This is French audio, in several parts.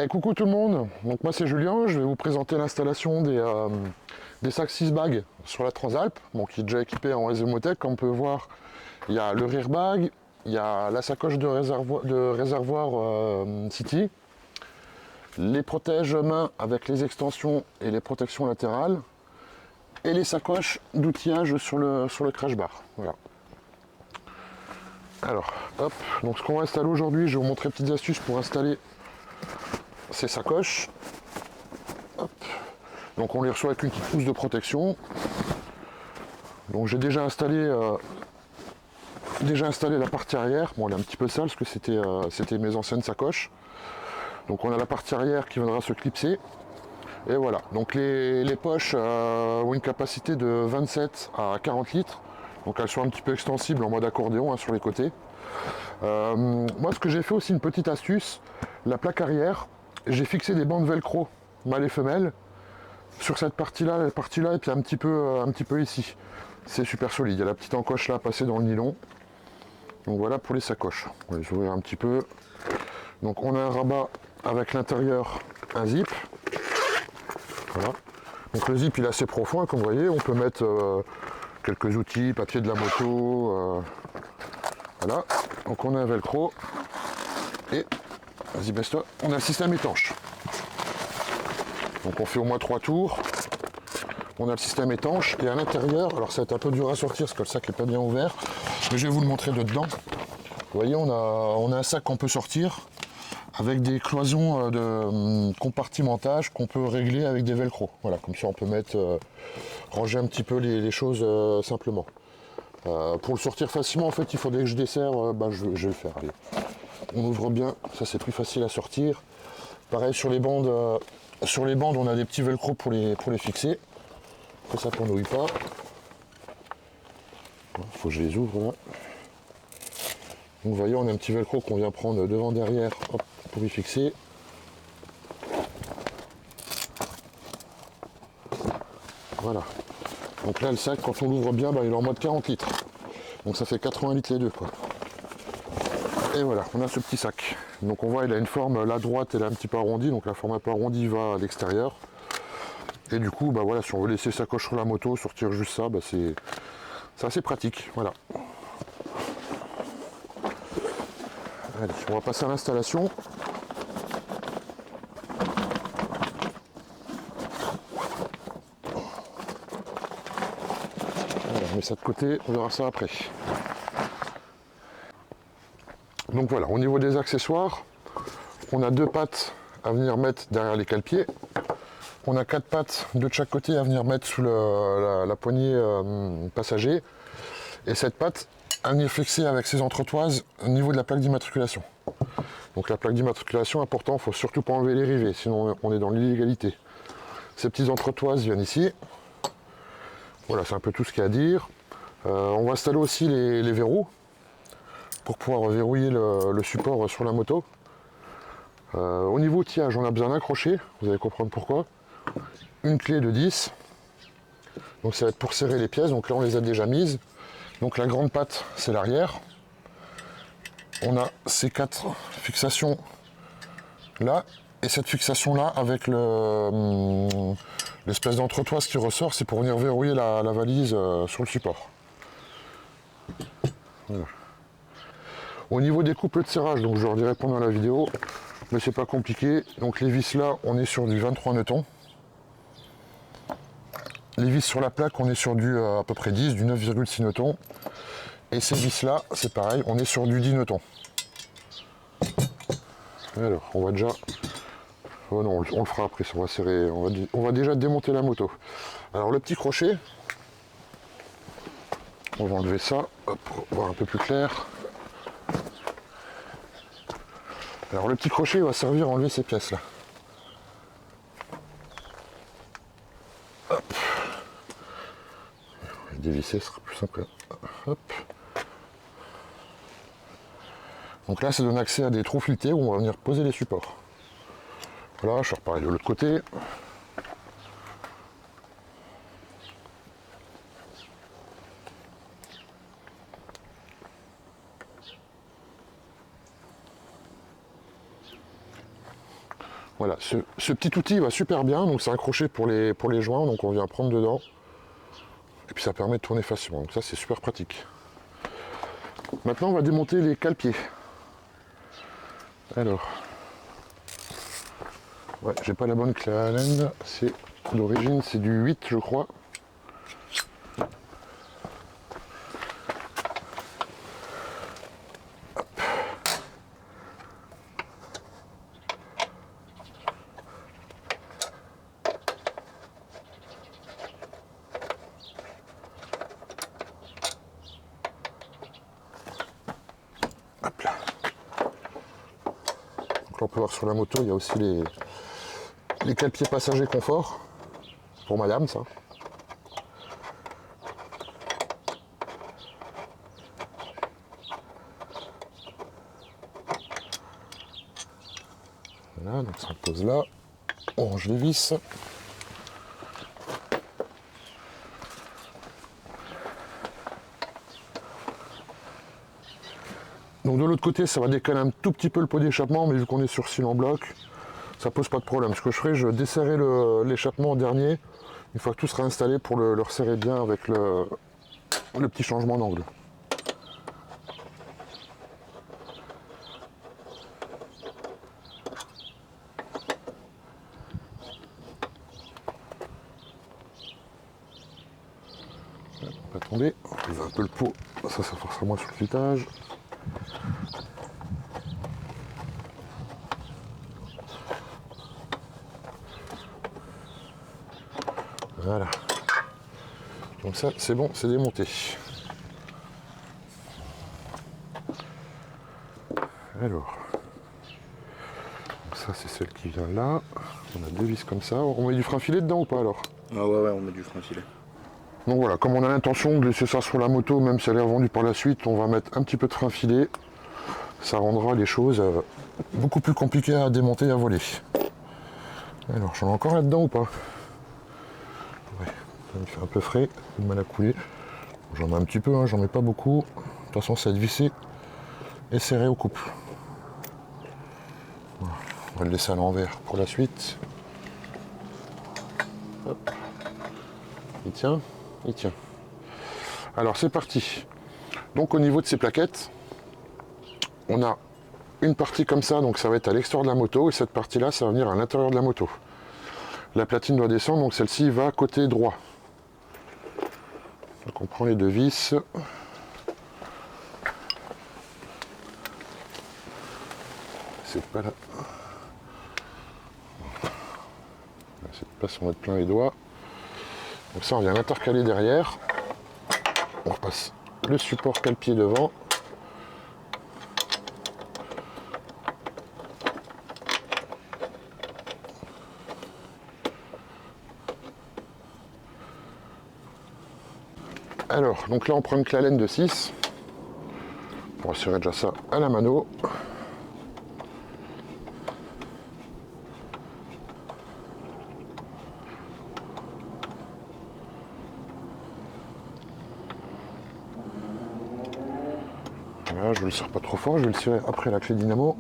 Coucou tout le monde, donc moi c'est Julien, je vais vous présenter l'installation des sacs 6 bags sur la Transalp, bon, qui est déjà équipé en Esomotech. Comme on peut voir, il y a le rear bag, il y a la sacoche de réservoir City, les protèges mains avec les extensions et les protections latérales, et les sacoches d'outillage sur le crash bar. Voilà. Alors, hop, donc ce qu'on va installer aujourd'hui, je vais vous montrer petites astuces pour installer ces sacoches. Hop. Donc on les reçoit avec une petite housse de protection. Donc j'ai déjà installé la partie arrière. Bon, elle est un petit peu sale parce que c'était mes anciennes sacoches. Donc on a la partie arrière qui viendra se clipser. Et voilà. Donc les poches ont une capacité de 27 à 40 litres. Donc elles sont un petit peu extensibles en mode accordéon sur les côtés. Moi ce que j'ai fait aussi, une petite astuce, la plaque arrière, j'ai fixé des bandes velcro mâle et femelle sur cette partie-là, et puis un petit peu ici. C'est super solide. Il y a la petite encoche là passée dans le nylon. Donc voilà pour les sacoches. On va les ouvrir un petit peu. Donc on a un rabat avec l'intérieur un zip. Voilà. Donc le zip il est assez profond, comme vous voyez. On peut mettre quelques outils, papier de la moto. Voilà. Donc on a un velcro. Et vas-y baisse-toi. On a le système étanche. Donc on fait au moins 3 tours. On a le système étanche et à l'intérieur, alors ça va être un peu dur à sortir parce que le sac n'est pas bien ouvert, mais je vais vous le montrer de dedans. Vous voyez, on a un sac qu'on peut sortir avec des cloisons de compartimentage qu'on peut régler avec des velcro. Voilà, comme ça on peut ranger un petit peu les choses simplement. Pour le sortir facilement, en fait, il faudrait que je desserre, je vais le faire. Allez. On ouvre bien, ça c'est plus facile à sortir. Pareil sur les bandes, on a des petits velcro pour les fixer. Que ça ne nouille pas. Il faut que je les ouvre là. Donc vous voyez, on a un petit velcro qu'on vient prendre devant derrière, hop, pour y fixer. Voilà. Donc là le sac, quand on l'ouvre bien, il est en mode 40 litres. Donc ça fait 80 litres les deux quoi. Et voilà, on a ce petit sac. Donc on voit il a une forme, la droite elle est un petit peu arrondie, donc la forme un peu arrondie va à l'extérieur. Et du coup, voilà, si on veut laisser sa coche sur la moto, sortir juste ça, c'est assez pratique. Voilà. Allez, on va passer à l'installation. Voilà, on met ça de côté, on verra ça après. Donc voilà, au niveau des accessoires, on a 2 pattes à venir mettre derrière les cale-pieds. On a 4 pattes de chaque côté à venir mettre sous la poignée passager. Et cette patte à venir fixer avec ses entretoises au niveau de la plaque d'immatriculation. Donc la plaque d'immatriculation, important, il ne faut surtout pas enlever les rivets, sinon on est dans l'illégalité. Ces petites entretoises viennent ici. Voilà, c'est un peu tout ce qu'il y a à dire. On va installer aussi les verrous pour pouvoir verrouiller le support sur la moto. Au niveau outillage, on a besoin d'un crochet, vous allez comprendre pourquoi. Une clé de 10. Donc ça va être pour serrer les pièces, donc là on les a déjà mises. Donc la grande patte, c'est l'arrière. On a ces 4 fixations là, et cette fixation là avec l'espèce d'entretoise qui ressort, c'est pour venir verrouiller la valise sur le support. Voilà. Au niveau des couples de serrage, donc je leur dirai pendant la vidéo, mais c'est pas compliqué. Donc les vis là, on est sur du 23 newtons. Les vis sur la plaque, on est sur du à peu près 10, du 9,6 newtons. Et ces vis là, c'est pareil, on est sur du 10 newtons. Alors, on va déjà... Oh non, on le fera après, on va serrer, on va déjà démonter la moto. Alors le petit crochet, on va enlever ça, hop, pour voir un peu plus clair. Alors le petit crochet va servir à enlever ces pièces là. Hop. Dévisser, ce sera plus simple. Hop. Donc là, ça donne accès à des trous filetés où on va venir poser les supports. Voilà, je repars de l'autre côté. Voilà, ce petit outil va super bien, donc c'est un crochet pour les joints, donc on vient prendre dedans. Et puis ça permet de tourner facilement, donc ça c'est super pratique. Maintenant on va démonter les cale-pieds. Alors, ouais, j'ai pas la bonne clé à Allen, c'est d'origine, c'est du 8 je crois. Hop là. Donc là on peut voir sur la moto, il y a aussi les cale-pieds passagers confort, pour madame ça. Voilà, donc ça pose là, on range les vis. Donc de l'autre côté, ça va décaler un tout petit peu le pot d'échappement, mais vu qu'on est sur cyle en bloc, ça pose pas de problème. Ce que je ferai, je desserrai l'échappement en dernier, une fois que tout sera installé, pour le resserrer bien avec le petit changement d'angle. On va tomber, on va un peu le pot, ça forcera moins sur le filetage. Voilà. Donc ça, c'est bon, c'est démonté. Alors, donc ça c'est celle qui vient là. On a deux vis comme ça. On met du frein filet dedans ou pas alors? Ah ouais, on met du frein filet. Donc voilà, comme on a l'intention de laisser ça sur la moto, même si elle est revendue par la suite, on va mettre un petit peu de frein filet. Ça rendra les choses beaucoup plus compliquées à démonter et à voler. Alors, j'en ai encore là-dedans ou pas? Ouais, il fait un peu frais, il mal à couler. J'en ai un petit peu, hein, j'en mets pas beaucoup. De toute façon, ça va être vissé et serré au couple. Voilà. On va le laisser à l'envers pour la suite. Hop. Il tient, il tient. Alors c'est parti. Donc au niveau de ces plaquettes, on a une partie comme ça, donc ça va être à l'extérieur de la moto, et cette partie-là, ça va venir à l'intérieur de la moto. La platine doit descendre, donc celle-ci va côté droit. Donc on prend les deux vis. C'est pas là. Cette place, on va mettre plein les doigts. Donc ça, on vient l'intercaler derrière. On repasse le support cale-pied devant. Alors, donc là on prend une clé Allen de 6. On va serrer déjà ça à la mano. Voilà, je ne le serre pas trop fort, je vais le serrer après la clé dynamo.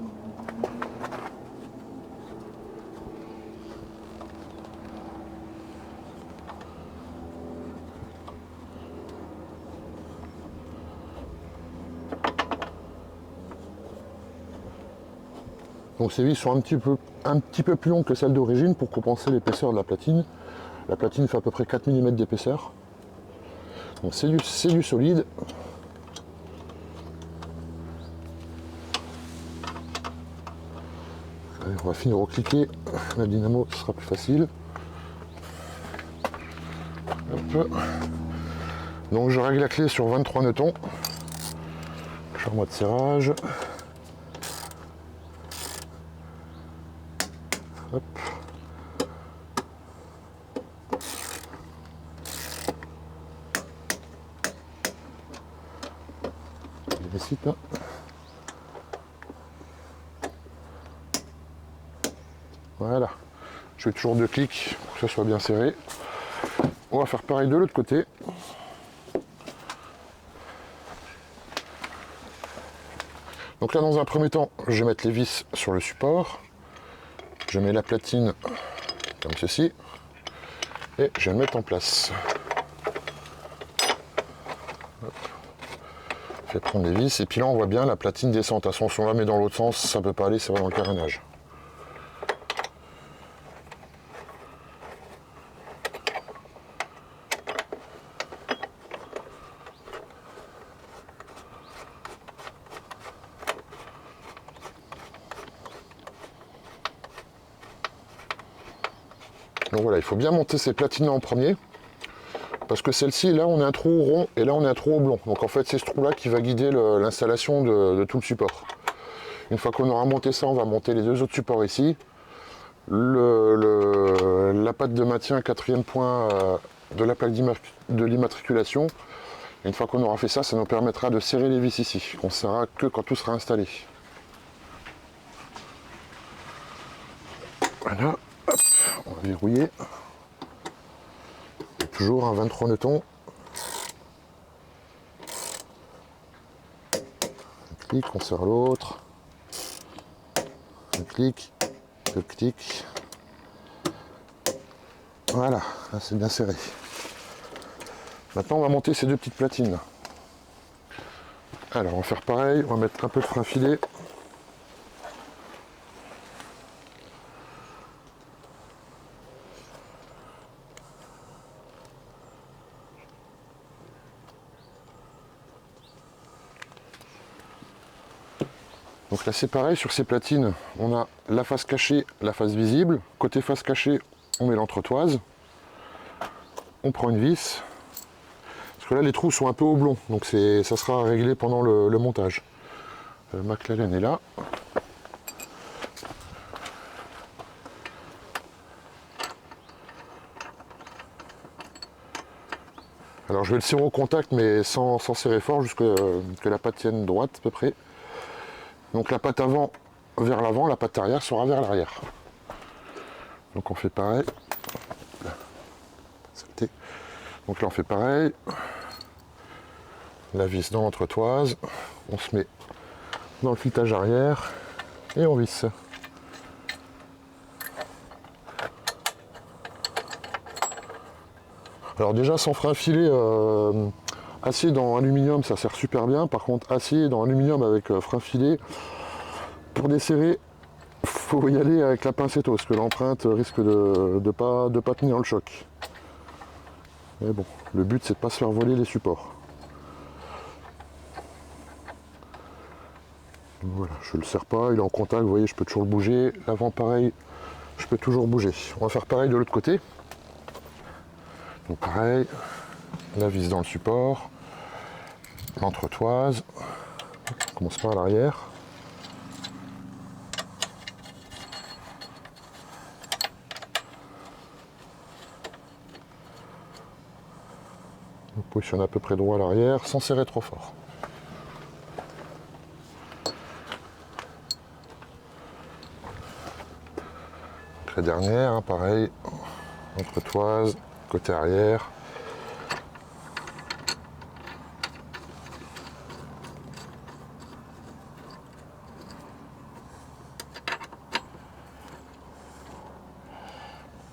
Donc ces vis sont un petit peu plus longues que celles d'origine pour compenser l'épaisseur de la platine. La platine fait à peu près 4 mm d'épaisseur. Donc c'est du solide. Allez, on va finir au cliquet. La dynamo, ce sera plus facile. Hop. Donc je règle la clé sur 23 newtons. Je suis en mode serrage. Hop. Voilà. Je fais toujours 2 clics pour que ça soit bien serré. On va faire pareil de l'autre côté. Donc là, dans un premier temps, je vais mettre les vis sur le support. je mets la platine comme ceci et je vais le mettre en place. Hop. Je vais prendre les vis et puis là on voit bien la platine descend. De toute façon si on la met dans l'autre sens ça peut pas aller, c'est vraiment le carénage. Donc voilà, il faut bien monter ces platines en premier, parce que celle-ci, là on a un trou rond et là on a un trou oblong. Donc en fait c'est ce trou là qui va guider l'installation de tout le support. Une fois qu'on aura monté ça, on va monter les deux autres supports ici. La patte de maintien, quatrième point de la plaque de l'immatriculation. Une fois qu'on aura fait ça, ça nous permettra de serrer les vis ici. On ne serra que quand tout sera installé. Voilà. On va verrouiller. Et toujours un 23 newtons. Un clic, on serre l'autre. Un clic, deux clics. Voilà, c'est bien serré. Maintenant on va monter ces deux petites platines. Alors on va faire pareil, on va mettre un peu de frein filet. Donc là c'est pareil, sur ces platines, on a la face cachée, la face visible. Côté face cachée, on met l'entretoise. On prend une vis. Parce que là les trous sont un peu oblongs, donc ça sera réglé pendant le montage. Ma Clalen est là. Alors je vais le serrer au contact mais sans serrer fort, jusqu'à que la patte tienne droite à peu près. Donc la patte avant vers l'avant, la patte arrière sera vers l'arrière. Donc on fait pareil. Donc là on fait pareil. La vis dans l'entretoise. On se met dans le filetage arrière et on visse. Alors déjà sans frein filet acier dans aluminium ça sert super bien. Par contre acier dans aluminium avec frein filet, pour desserrer, faut y aller avec la pincette parce que l'empreinte risque de pas tenir le choc. Mais bon, le but c'est de pas se faire voler les supports. Donc voilà, je le serre pas, il est en contact, vous voyez je peux toujours le bouger. L'avant pareil, je peux toujours bouger. On va faire pareil de l'autre côté. Donc pareil, la vis dans le support, l'entretoise, on commence par l'arrière. On positionne à peu près droit à l'arrière sans serrer trop fort. Donc la dernière, hein, pareil, entretoise, côté arrière.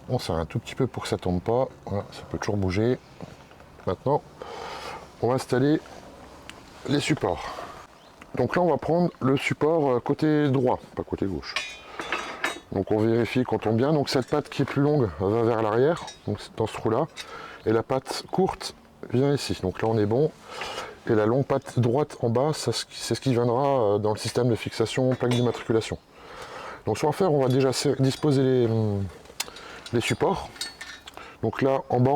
On serre un tout petit peu pour que ça tombe pas. Voilà, ça peut toujours bouger. Maintenant, on va installer les supports. Donc là, on va prendre le support côté droit, pas côté gauche. Donc on vérifie qu'on tombe bien. Donc cette patte qui est plus longue va vers l'arrière, donc dans ce trou-là. Et la patte courte vient ici. Donc là, on est bon. Et la longue patte droite en bas, c'est ce qui viendra dans le système de fixation plaque d'immatriculation. Donc ce qu'on va faire, on va déjà disposer les supports. Donc là en bas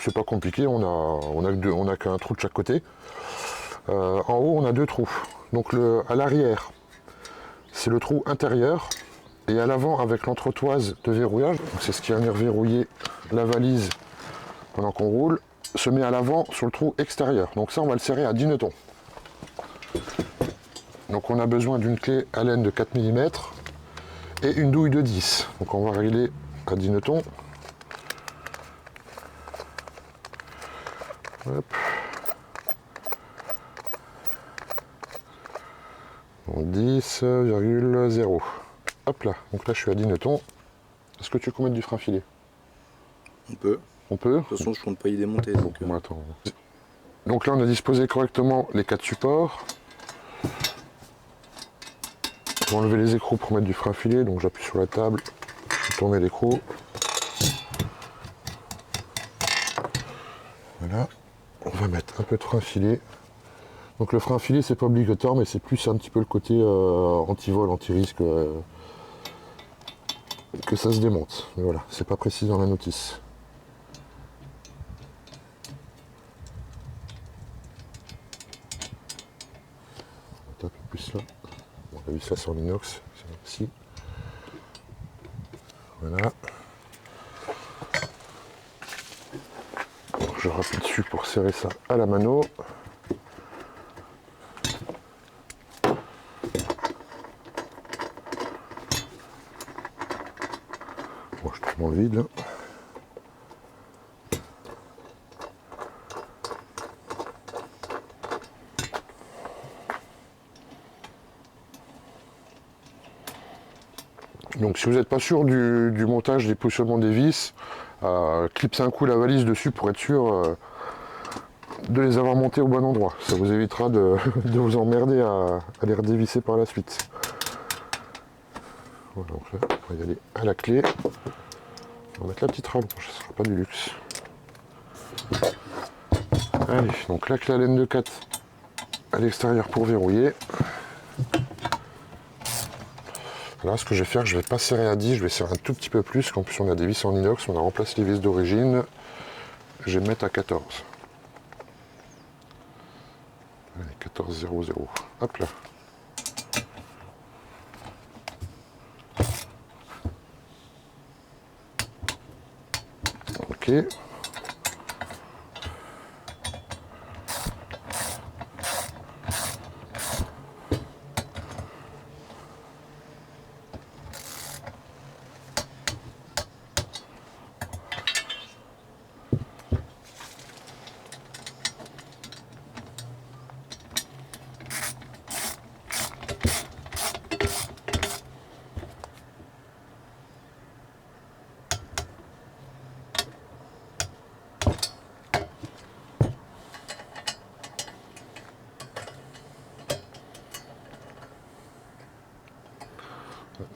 c'est pas compliqué, on a qu'un trou de chaque côté. En haut on a deux trous. Donc à l'arrière c'est le trou intérieur et à l'avant avec l'entretoise de verrouillage, c'est ce qui va venir verrouiller la valise pendant qu'on roule, se met à l'avant sur le trou extérieur. Donc ça on va le serrer à 10 newtons. Donc on a besoin d'une clé Allen de 4 mm et une douille de 10. Donc on va régler à 10 newtons. Hop. Donc 10,0. Hop là, donc là je suis à 10 newtons. Est-ce que tu peux mettre du frein filet? On peut. On peut. De toute façon, je compte pas y démonter. Donc, Bon, attends. Donc là, on a disposé correctement les 4 supports. Je vais enlever les écrous pour mettre du frein filet. Donc j'appuie sur la table, je tourne l'écrou. Voilà. On va mettre un peu de frein filet. Donc le frein filet, c'est pas obligatoire, mais c'est plus un petit peu le côté anti-vol, anti-risque que ça se démonte. Mais voilà, c'est pas précis dans la notice. Un peu plus là. On a vu ça sur l'inox, c'est ici. Voilà. Je rappuie dessus pour serrer ça à la mano. Bon, je trouve dans le vide là. Donc si vous n'êtes pas sûr du montage, des positionnements des vis, clipsez un coup la valise dessus pour être sûr de les avoir montés au bon endroit. Ça vous évitera de vous emmerder à les redévisser par la suite. Voilà, donc là, on va y aller à la clé. On va mettre la petite rallonge, ce ne sera pas du luxe. Allez, donc la clé à laine de 4 à l'extérieur pour verrouiller. Là, ce que je vais faire, je ne vais pas serrer à 10, je vais serrer un tout petit peu plus, qu'en plus on a des vis en inox, on a remplacé les vis d'origine. Je vais mettre à 14. Allez, 14,00. Hop là. Ok.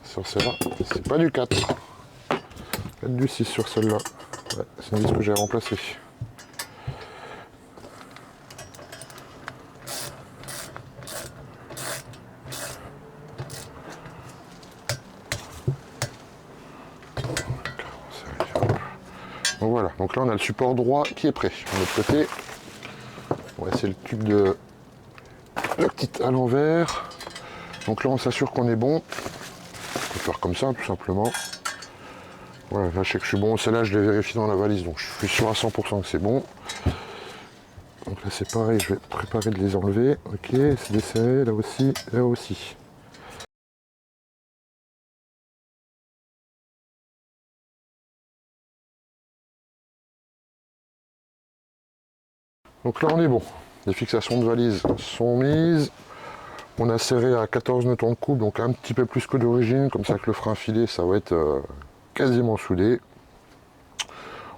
Sur celle-là, c'est pas du 4. Peut-être du 6 sur celle-là. Ouais, c'est une vis que j'ai remplacée. Donc voilà, donc là on a le support droit qui est prêt. De l'autre côté, on va essayer le tube de la petite à l'envers. Donc là on s'assure qu'on est bon. On peut faire comme ça tout simplement. Voilà, là je sais que je suis bon, celle-là je l'ai vérifié dans la valise, donc je suis sûr à 100% que c'est bon. Donc là c'est pareil, je vais préparer de les enlever. Ok, c'est desserré, là aussi, là aussi. Donc là on est bon. Les fixations de valise sont mises. On a serré à 14 nœuds de couple, donc un petit peu plus que d'origine, comme ça que le frein filet ça va être quasiment soudé.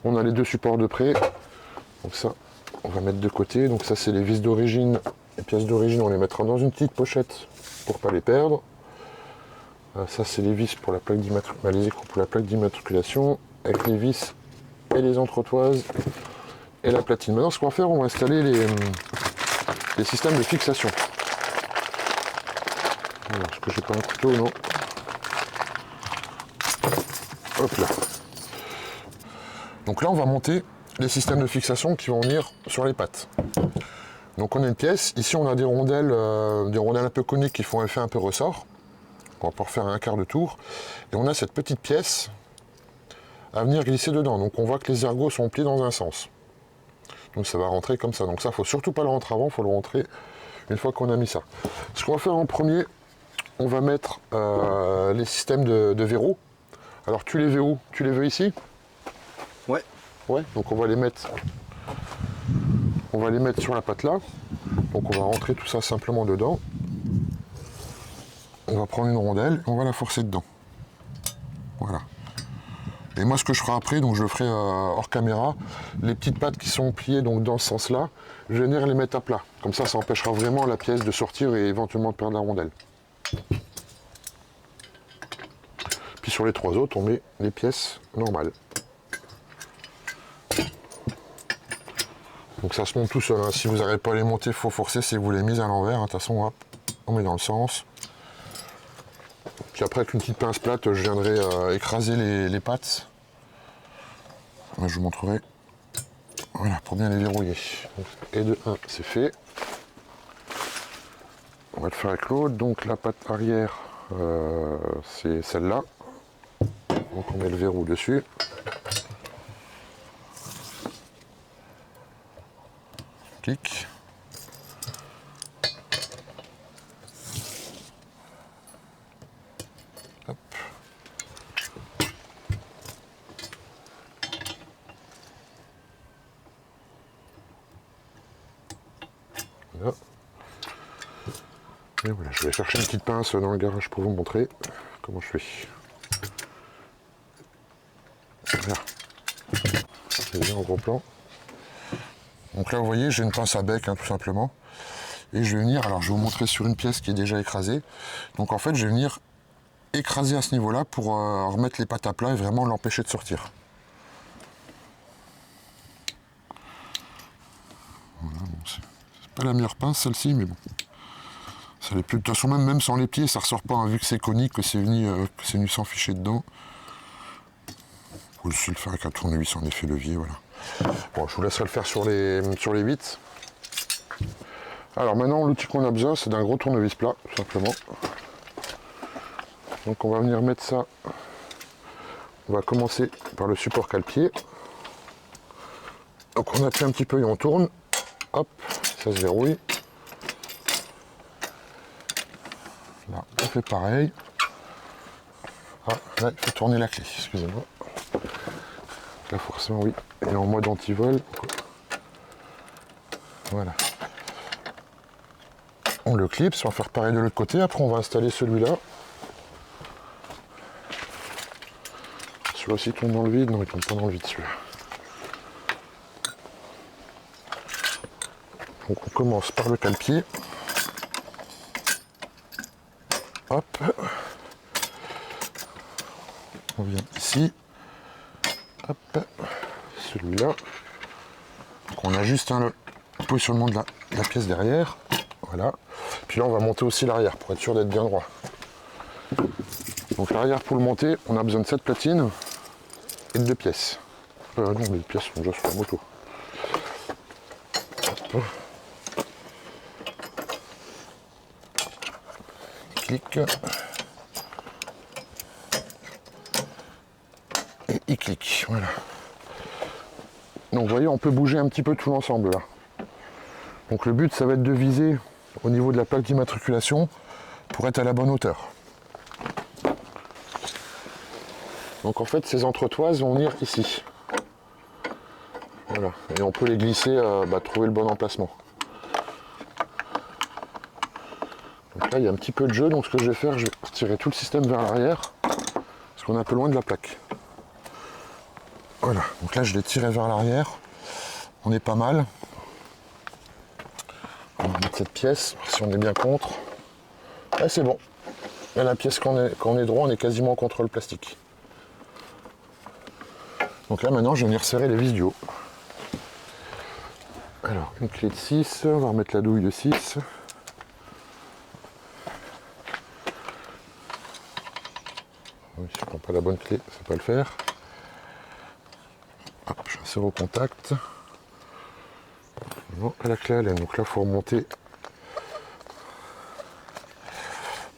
On a les deux supports de près, donc ça on va mettre de côté. Donc ça c'est les vis d'origine, les pièces d'origine on les mettra dans une petite pochette pour pas les perdre. Ça c'est les vis pour la plaque d'immatriculation, les écrous pour la plaque d'immatriculation, avec les vis et les entretoises et la platine. Maintenant ce qu'on va faire, on va installer les systèmes de fixation. Alors, est-ce que j'ai pas un couteau? Non. Hop là. Donc là on va monter les systèmes de fixation qui vont venir sur les pattes. Donc on a une pièce, ici on a des rondelles un peu coniques qui font effet un peu ressort. On va pouvoir faire un quart de tour. Et on a cette petite pièce à venir glisser dedans. Donc on voit que les ergots sont pliés dans un sens. Donc ça va rentrer comme ça. Donc ça, il ne faut surtout pas le rentrer avant, il faut le rentrer une fois qu'on a mis ça. Ce qu'on va faire en premier, on va mettre les systèmes de verrou. Alors tu les veux où? Tu les veux ici? Ouais. Ouais, donc on va les mettre sur la patte là. Donc on va rentrer tout ça simplement dedans. On va prendre une rondelle et on va la forcer dedans. Voilà. Et moi ce que je ferai après, donc je le ferai hors caméra, les petites pattes qui sont pliées donc dans ce sens-là, je vais venir les mettre à plat. Comme ça empêchera vraiment la pièce de sortir et éventuellement de perdre la rondelle. Puis sur les trois autres, on met les pièces normales. Donc ça se monte tout seul, hein. Si vous n'arrivez pas à les monter, il faut forcer, si vous les mettez à l'envers, hein. De toute façon, hop, on met dans le sens. Puis après, avec une petite pince plate, je viendrai écraser les pattes. Je vous montrerai. Voilà, pour bien les verrouiller. Donc, et de 1, c'est fait. On va le faire avec l'autre. Donc la patte arrière, c'est celle-là. Donc on met le verrou dessus. Clic. Hop. Voilà. Et voilà, je vais chercher une petite pince dans le garage pour vous montrer comment je fais. Voilà. C'est bien en gros plan. Donc là, vous voyez, j'ai une pince à bec, hein, tout simplement. Et je vais venir, alors je vais vous montrer sur une pièce qui est déjà écrasée. Donc en fait, je vais venir écraser à ce niveau-là pour remettre les pattes à plat et vraiment l'empêcher de sortir. Voilà, bon, c'est pas la meilleure pince celle-ci, mais bon. Ça l'est plus. De toute façon, même sans les pieds, ça ressort pas, hein, vu que c'est conique, que c'est venu s'enficher dedans. Vous pouvez aussi le faire avec un tournevis en effet levier, voilà. Bon, je vous laisserai le faire sur les 8. Alors maintenant, l'outil qu'on a besoin, c'est d'un gros tournevis plat, tout simplement. Donc on va venir mettre ça. On va commencer par le support cale-pied. Donc on appuie un petit peu et on tourne. Hop, ça se verrouille. Là, on fait pareil. Ah, là, il faut tourner la clé, excusez-moi. Là, forcément, oui, elle est en mode anti-vol. Voilà. On le clipse, on va faire pareil de l'autre côté. Après, on va installer celui-là. Celui-là aussi tombe dans le vide. Non, il tombe pas dans le vide, celui-là. Donc, on commence par le cale-pied. Hop. On vient ici. Hop. Celui-là. Donc, on ajuste le positionnement de la pièce derrière. Voilà. Puis là, on va monter aussi l'arrière pour être sûr d'être bien droit. Donc l'arrière, pour le monter, on a besoin de 7 platines et de 2 pièces. Non, les pièces sont déjà sur la moto. Hop. Clic. Et il clique. Voilà. Donc vous voyez, on peut bouger un petit peu tout l'ensemble là. Donc le but, ça va être de viser au niveau de la plaque d'immatriculation pour être à la bonne hauteur. Donc en fait, ces entretoises vont venir ici. Voilà. Et on peut les glisser, trouver le bon emplacement. Donc là, il y a un petit peu de jeu. Donc ce que je vais faire, je vais retirer tout le système vers l'arrière. Parce qu'on est un peu loin de la plaque. Voilà. Donc là, je l'ai tiré vers l'arrière. On est pas mal. On va mettre cette pièce, si on est bien contre. Là, c'est bon. Et la pièce, quand on est droit, on est quasiment contre le plastique. Donc là, maintenant, je vais venir serrer les vis du haut. Alors, une clé de 6. On va remettre la douille de 6. Oui, si je ne prends pas la bonne clé, ça ne va pas le faire. Hop, je serre au contact. Non, à la clé à laine. Donc là, il faut remonter.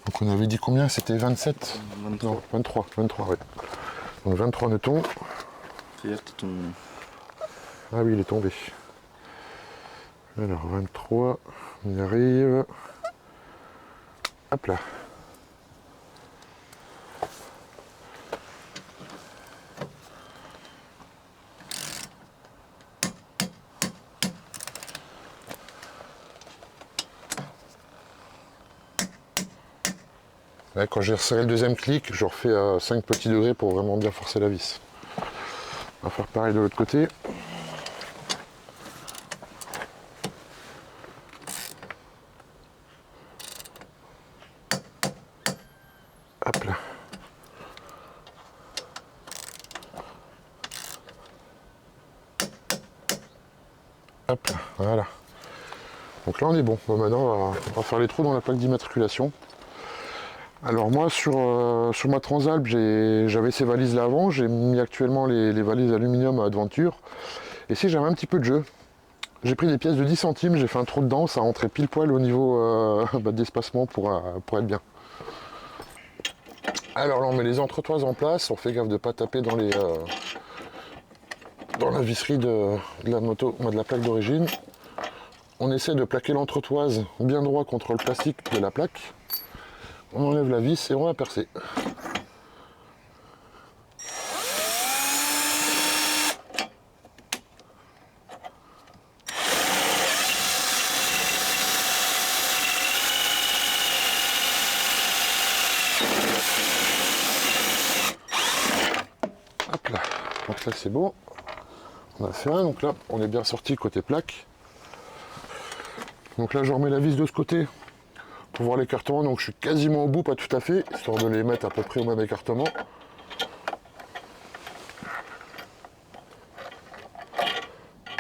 Donc on avait dit combien? C'était 27? 23. Non, 23, ouais. Donc 23 nœuds. C'est-à-dire que ton... Ah oui, il est tombé. Alors 23, on y arrive. Hop là. Là, quand j'ai resserré le deuxième clic, je refais à 5 petits degrés pour vraiment bien forcer la vis. On va faire pareil de l'autre côté. Hop là. Hop là, voilà. Donc là on est bon. Bon maintenant on va faire les trous dans la plaque d'immatriculation. Alors moi sur ma Transalp j'avais ces valises là avant, j'ai mis actuellement les valises aluminium à Adventure. Et si j'avais un petit peu de jeu, j'ai pris des pièces de 10 centimes, j'ai fait un trou dedans, ça rentrait pile poil au niveau d'espacement pour être bien. Alors là on met les entretoises en place, on fait gaffe de ne pas taper dans la visserie de la moto, de la plaque d'origine. On essaie de plaquer l'entretoise bien droit contre le plastique de la plaque. On enlève la vis et on va percer. Hop là, donc là c'est bon. On a fait un, donc là on est bien sorti côté plaque. Donc là je remets la vis de ce côté pour voir l'écartement, donc je suis quasiment au bout, pas tout à fait, histoire de les mettre à peu près au même écartement.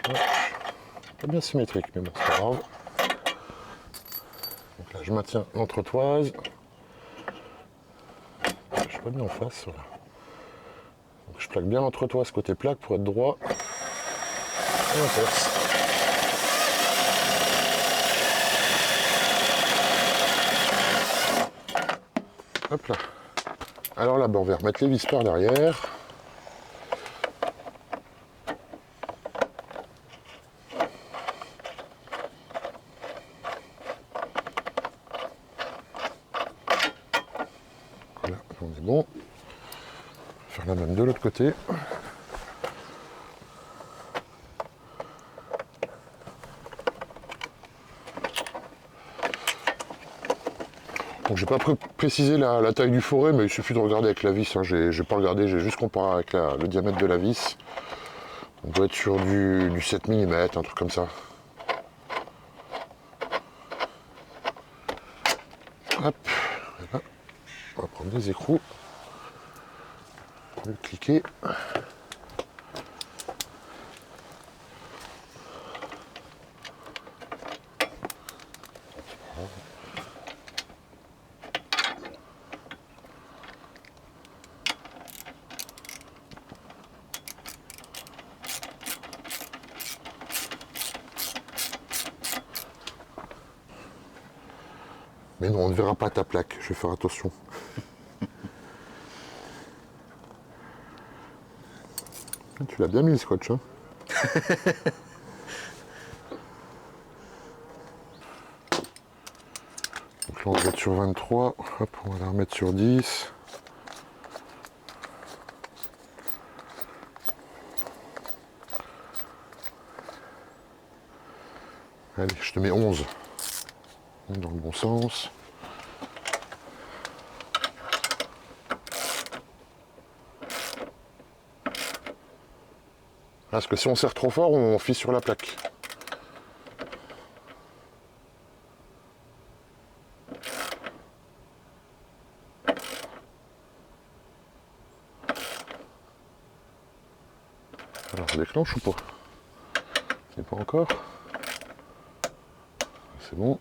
Pas bien symétrique, mais bon, c'est pas grave. Donc là je maintiens l'entretoise. Je suis pas bien en face, voilà. Donc je plaque bien l'entretoise côté plaque pour être droit. Et on perce. Hop là. Alors là, on va remettre les vis par derrière. Voilà, on est bon. Faire la même de l'autre côté. Donc j'ai pas précisé la taille du forêt, mais il suffit de regarder avec la vis. Hein. J'ai pas regardé, j'ai juste comparé avec le diamètre de la vis. On doit être sur du 7 mm, un truc comme ça. Hop, voilà. On va prendre des écrous. On va cliquer. Mais non, on ne verra pas ta plaque, je vais faire attention. Tu l'as bien mis le scotch, hein. Donc là on va mettre sur 23, hop, on va la remettre sur 10. Allez, je te mets 11. Dans le bon sens. Parce que si on serre trop fort, on fisse sur la plaque. Alors, ça déclenche ou pas? C'est pas encore. C'est bon.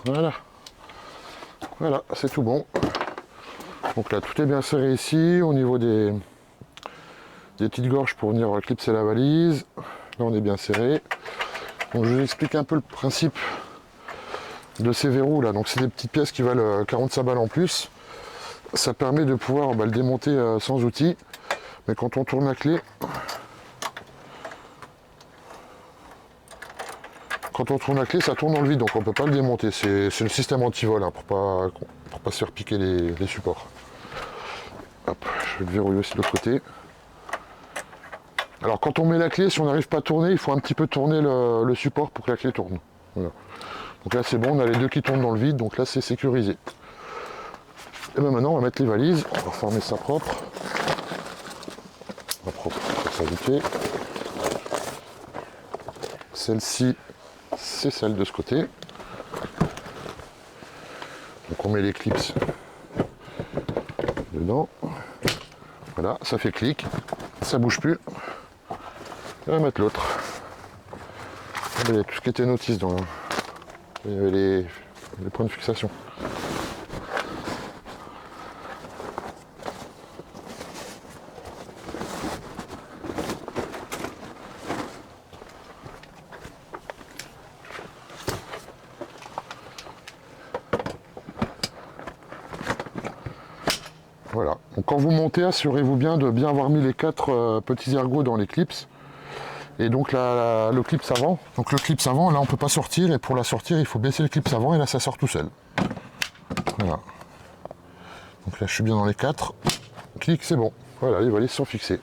Voilà. Voilà, c'est tout bon. Donc là, tout est bien serré ici, au niveau des petites gorges pour venir clipser la valise. Là, on est bien serré. Donc, je vous explique un peu le principe de ces verrous là. Donc, c'est des petites pièces qui valent 45 balles en plus. Ça permet de pouvoir le démonter sans outil. Mais quand on tourne la clé, ça tourne dans le vide, donc on ne peut pas le démonter. C'est le système anti-vol hein, pour pas se faire piquer les supports. Hop, vais le verrouiller aussi de l'autre côté. Alors quand on met la clé, si on n'arrive pas à tourner, il faut un petit peu tourner le support pour que la clé tourne. Voilà. Donc là c'est bon, on a les deux qui tournent dans le vide, donc là c'est sécurisé. Et bien maintenant on va mettre les valises, on va former ça propre. Pas propre, ça vite fait. Celle-ci, c'est celle de ce côté. Donc on met les clips dedans. Voilà, ça fait clic, ça bouge plus. On va mettre l'autre. Il y a tout ce qui était notice dans. Il y avait les points de fixation. Voilà. Donc quand vous montez, assurez-vous bien de bien avoir mis les 4 petits ergots dans les clips. Et donc le clip avant. Donc le clip avant, là on peut pas sortir, et pour la sortir, il faut baisser le clip avant et là ça sort tout seul. Voilà. Donc là je suis bien dans les 4. Clic, c'est bon. Voilà, les valises sont fixées.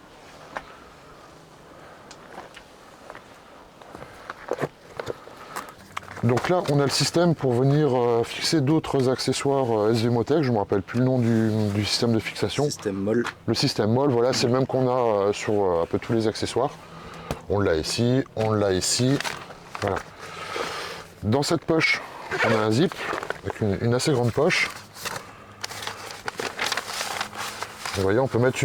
Donc là on a le système pour venir fixer d'autres accessoires SVMotech. Je ne me rappelle plus le nom du système de fixation. Système molle. Le système molle, voilà, c'est le même qu'on a sur un peu tous les accessoires. On l'a ici, on l'a ici, voilà. Dans cette poche, on a un zip, avec une assez grande poche. Vous voyez, on peut mettre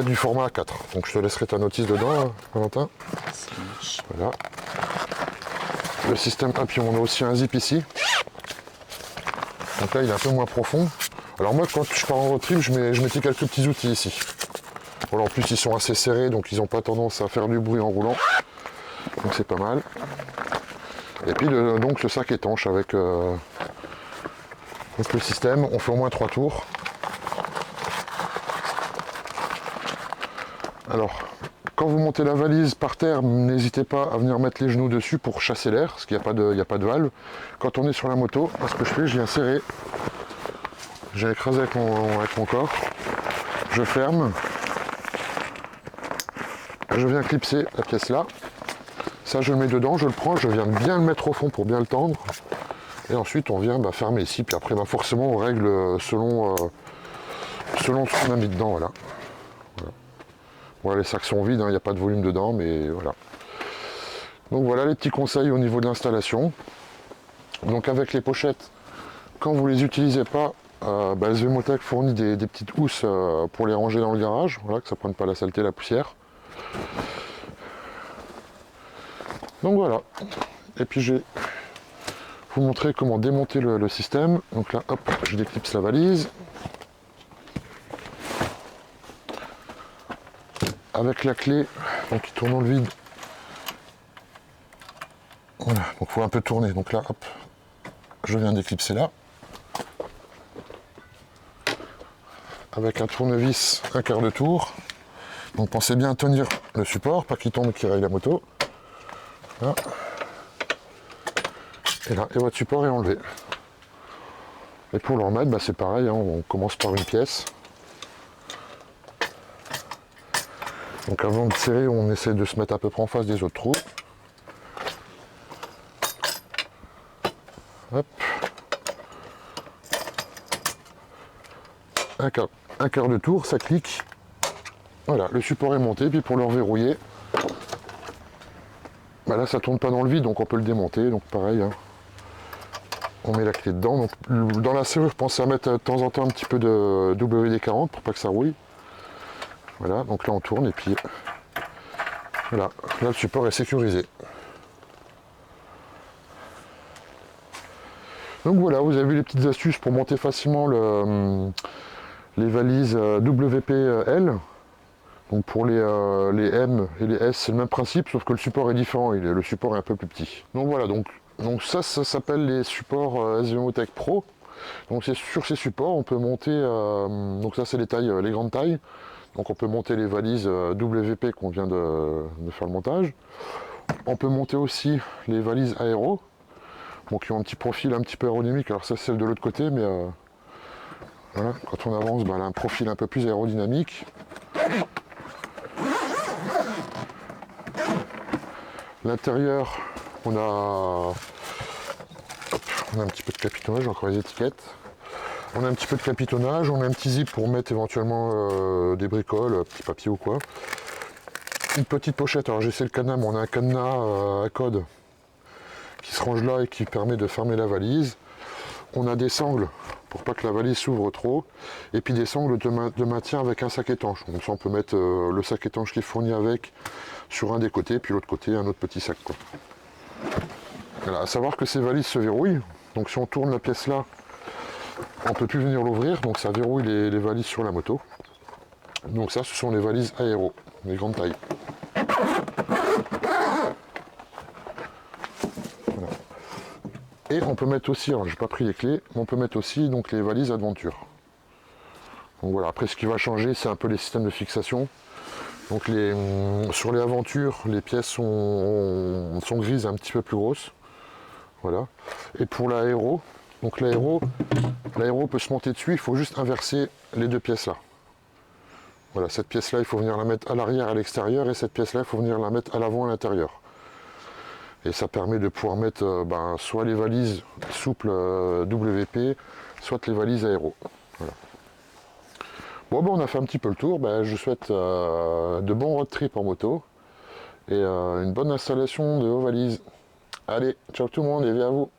du format A4. Donc je te laisserai ta notice dedans, Valentin. Voilà. Le système, ah, puis on a aussi un zip ici. Donc là, il est un peu moins profond. Alors moi, quand je pars en road trip, je mettais quelques petits outils ici. Voilà, en plus, ils sont assez serrés, donc ils n'ont pas tendance à faire du bruit en roulant. Donc c'est pas mal. Et puis donc le sac étanche avec donc le système. On fait au moins 3 tours. Alors, quand vous montez la valise par terre, n'hésitez pas à venir mettre les genoux dessus pour chasser l'air, parce qu'il n'y a pas de valve. Quand on est sur la moto, ce que je fais, je viens serrer. J'ai écrasé avec mon corps. Je ferme. Je viens clipser la pièce là. Ça, je le mets dedans, je le prends, je viens bien le mettre au fond pour bien le tendre. Et ensuite, on vient fermer ici. Puis après, forcément, on règle selon ce qu'on a mis dedans. Voilà. Voilà, les sacs sont vides, il n'y a pas de volume dedans, mais voilà. Donc voilà les petits conseils au niveau de l'installation. Donc avec les pochettes, quand vous ne les utilisez pas, SVMotech fournit des petites housses pour les ranger dans le garage, voilà, que ça ne prenne pas la saleté, la poussière. Donc voilà. Et puis je vais vous montrer comment démonter le système. Donc là, hop, je déclipse la valise. Avec la clé, donc qui tourne dans le vide. Voilà, donc il faut un peu tourner. Donc là, hop, je viens d'éclipser là. Avec un tournevis, un quart de tour. Donc pensez bien à tenir le support, pas qu'il tombe et qu'il raye la moto. Là. Et là, et votre support est enlevé. Et pour le remettre, c'est pareil, hein, on commence par une pièce. Donc avant de serrer, on essaie de se mettre à peu près en face des autres trous. Hop. Un quart de tour, ça clique. Voilà, le support est monté, puis pour le reverrouiller, là ça tourne pas dans le vide, donc on peut le démonter, donc pareil, hein. On met la clé dedans. Donc, dans la serrure, pensez à mettre de temps en temps un petit peu de WD-40 pour pas que ça rouille. Voilà, donc là on tourne et puis voilà, là le support est sécurisé. Donc voilà, vous avez vu les petites astuces pour monter facilement les valises WPL. Donc pour les M et les S, c'est le même principe, sauf que le support est différent, le support est un peu plus petit. Donc voilà, donc ça s'appelle les supports SVMotech Pro. Donc c'est sur ces supports, on peut monter, donc ça c'est les tailles, les grandes tailles. Donc on peut monter les valises WP qu'on vient de faire le montage. On peut monter aussi les valises aéro, qui ont un petit profil un petit peu aérodynamique. Alors ça c'est celle de l'autre côté, mais voilà, quand on avance, elle a un profil un peu plus aérodynamique. L'intérieur, on a un petit peu de capitonnage, encore les étiquettes. On a un petit peu de capitonnage, on a un petit zip pour mettre éventuellement des bricoles, petits papiers ou quoi. Une petite pochette, alors j'essaie le cadenas, mais on a un cadenas à code qui se range là et qui permet de fermer la valise. On a des sangles pour pas que la valise s'ouvre trop, et puis des sangles de maintien avec un sac étanche. Comme ça on peut mettre le sac étanche qui est fourni avec sur un des côtés, puis l'autre côté un autre petit sac, quoi. Voilà, à savoir que ces valises se verrouillent, donc si on tourne la pièce là, on ne peut plus venir l'ouvrir, donc ça verrouille les valises sur la moto. Donc ça, ce sont les valises aéro, les grandes tailles. Voilà. Et on peut mettre aussi, alors j'ai pas pris les clés, mais on peut mettre aussi donc les valises aventure. Donc voilà, après ce qui va changer, c'est un peu les systèmes de fixation. Donc sur les aventures, les pièces sont grises, un petit peu plus grosses. Voilà. Et pour l'aéro, donc l'aéro peut se monter dessus, il faut juste inverser les deux pièces là. Voilà, cette pièce là, il faut venir la mettre à l'arrière, à l'extérieur, et cette pièce là, il faut venir la mettre à l'avant, à l'intérieur. Et ça permet de pouvoir mettre soit les valises souples WP, soit les valises aéro. Voilà. Bon, on a fait un petit peu le tour. Je vous souhaite de bons road trips en moto et une bonne installation de vos valises. Allez, ciao tout le monde et vive à vous!